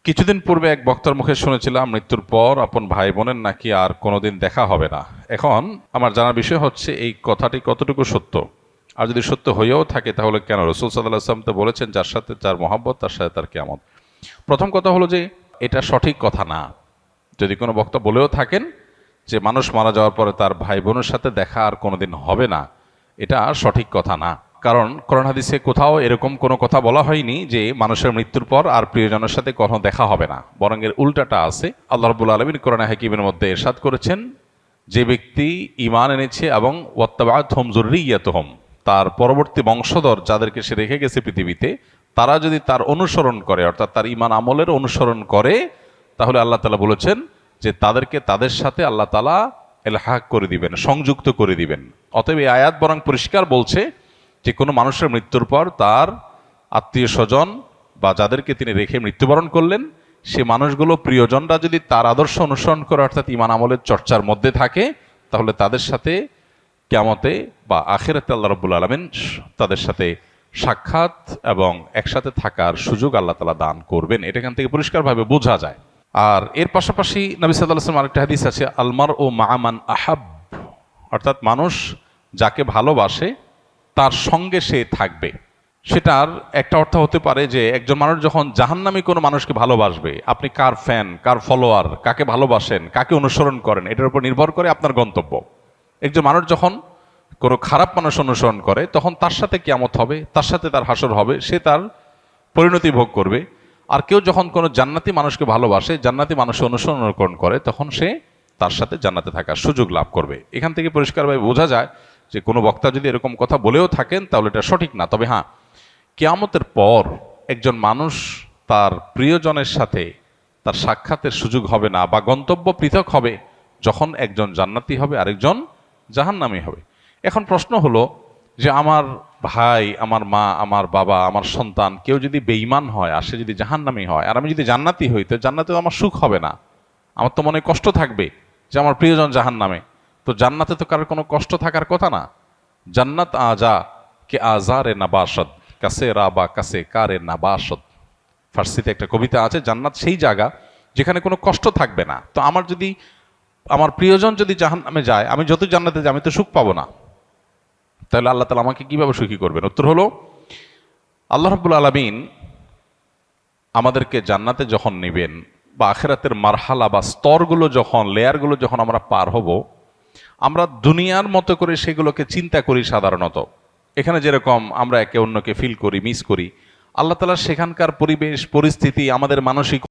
কিছুদিন পূর্বে এক বক্তার মুখে শুনেছিলাম মৃত্যুর পর আপন ভাই বোনের নাকি আর কোনোদিন দেখা হবে না। এখন আমার জানার বিষয় হচ্ছে এই কথাটি কতটুকু সত্য, আর যদি সত্য হয়েও থাকে তাহলে কেন? রাসূল সাল্লাল্লাহু আলাইহি ওয়াসাল্লাম তো বলেছেন, যার সাথে যার মহব্বত তার সাথে তার কিয়ামত। প্রথম কথা হলো যে এটা সঠিক কথা না। যদি কোনো বক্তা বলেও থাকেন যে মানুষ মারা যাওয়ার পরে তার ভাই বোনের সাথে দেখা আর কোনোদিন হবে না, এটা সঠিক কথা না। কারণ কোরআন হাদিসে কোথাও এরকম কোনো কথা বলা হয়নি যে মানুষের মৃত্যুর পর আর প্রিয়জনের সাথে কখনো দেখা হবে না, বরং এর উল্টাটা আছে। আল্লাহ রাব্বুল আলামিন কোরআনে হাকিমের মধ্যে ইরশাদ করেছেন, যে ব্যক্তি ঈমান এনেছে এবং ওয়াত্তাবা'আতহুম যুররিয়্যাতুহুম, তার পরবর্তী বংশধর যাদেরকে সে রেখে গেছে পৃথিবীতে, তারা যদি তার অনুসরণ করে, অর্থাৎ তার ঈমান আমলের অনুসরণ করে, তাহলে আল্লাহ তাআলা বলেছেন যে তাদেরকে তাদের সাথে আল্লাহ তাআলা ইলহাক করে দিবেন, সংযুক্ত করে দিবেন। অতএব এই আয়াত বরং পরিষ্কার বলছে যে কোনো মানুষের মৃত্যুর পর তার আত্মীয় স্বজন বা যাদেরকে তিনি রেখে মৃত্যুবরণ করলেন, সে মানুষগুলো প্রিয়জনরা যদি তার আদর্শ অনুসরণ করে, অর্থাৎ ঈমান আমলের চর্চার মধ্যে থাকে, তাহলে তাদের সাথে কিয়ামতে বা আখিরাতে আল্লাহ রাব্বুল আলামিন তাদের সাথে সাক্ষাৎ এবং একসাথে থাকার সুযোগ আল্লাহ তাআলা দান করবেন। এটা এখান থেকে পরিষ্কারভাবে বোঝা যায়। আর এর পাশাপাশি নবী সাল্লাল্লাহু আলাইহি ওয়াসাল্লাম আরেকটা হাদিস আছে, আলমার ও মা'মান আহাব, অর্থাৎ মানুষ যাকে ভালোবাসে তার সঙ্গে সে থাকবে। সেটার একটা অর্থ হতে পারে যে একজন মানুষ যখন জাহান্নামী কোনো মানুষকে ভালোবাসবে, আপনি কার ফ্যান, কার ফলোয়ার, কাকে ভালোবাসেন, কাকে অনুসরণ করেন, এটার উপর নির্ভর করে আপনার গন্তব্য। একজন মানুষ যখন কোনো খারাপ মানুষ অনুসরণ করে, তখন তার সাথে কিয়ামত হবে, তার সাথে তার হাসর হবে, সে তার পরিণতি ভোগ করবে। আর কেউ যখন কোনো জান্নাতি মানুষকে ভালোবাসে, জান্নাতি মানুষ অনুসরণ করে, তখন সে তার সাথে জান্নাতে থাকার সুযোগ লাভ করবে। এখান থেকে পরিষ্কারভাবে বোঝা যায় যে কোনো বক্তা যদি এরকম কথা বলেও থাকেন তাহলে এটা সঠিক না। তবে হ্যাঁ, কিয়ামতের পর একজন মানুষ তার প্রিয়জনের সাথে তার সাক্ষাতের সুযোগ হবে না, বা গন্তব্য পৃথক হবে, যখন একজন জান্নাতি হবে আরেকজন জাহান্নামী হবে। এখন প্রশ্ন হলো যে আমার ভাই, আমার মা, আমার বাবা, আমার সন্তান কেউ যদি বেঈমান হয় আর সে যদি জাহান্নামী হয়, আর আমি যদি জান্নাতি হই, তো জান্নাতে আমার সুখ হবে না, আমার তো মনে কষ্ট থাকবে যে আমার প্রিয়জন জাহান্নামে। তো জান্নাতে তো কারোর কোনো কষ্ট থাকার কথা না। জান্নাত আজা কে আজারে নাবাসদ, কাছে রাবা কাছে কারে নাবাসদ। ফার্সিতে একটা কবিতা আছে, জান্নাত সেই জায়গা যেখানে কোনো কষ্ট থাকবে না। তো আমার প্রিয়জন যদি জাহান্নামে যায়, আমি যত জান্নাতে যাই, আমি তো সুখ পাবো না। তাহলে আল্লাহ তাআলা আমাকে কিভাবে সুখী করবেন? উত্তর হলো, আল্লাহ রাব্বুল আলামিন আমাদেরকে জান্নাতে যখন নেবেন, বা আখিরাতের মারহালা বা স্তরগুলো যখন, লেয়ারগুলো যখন আমরা পার হব, আমরা দুনিয়ার মতো করে সেগুলোকে চিন্তা করি সাধারণত। এখানে যেরকম আমরা একে অন্যকে ফিল করি, মিস করি, আল্লাহ তাআলা সেখানকার পরিবেশ পরিস্থিতি, আমাদের মানসিক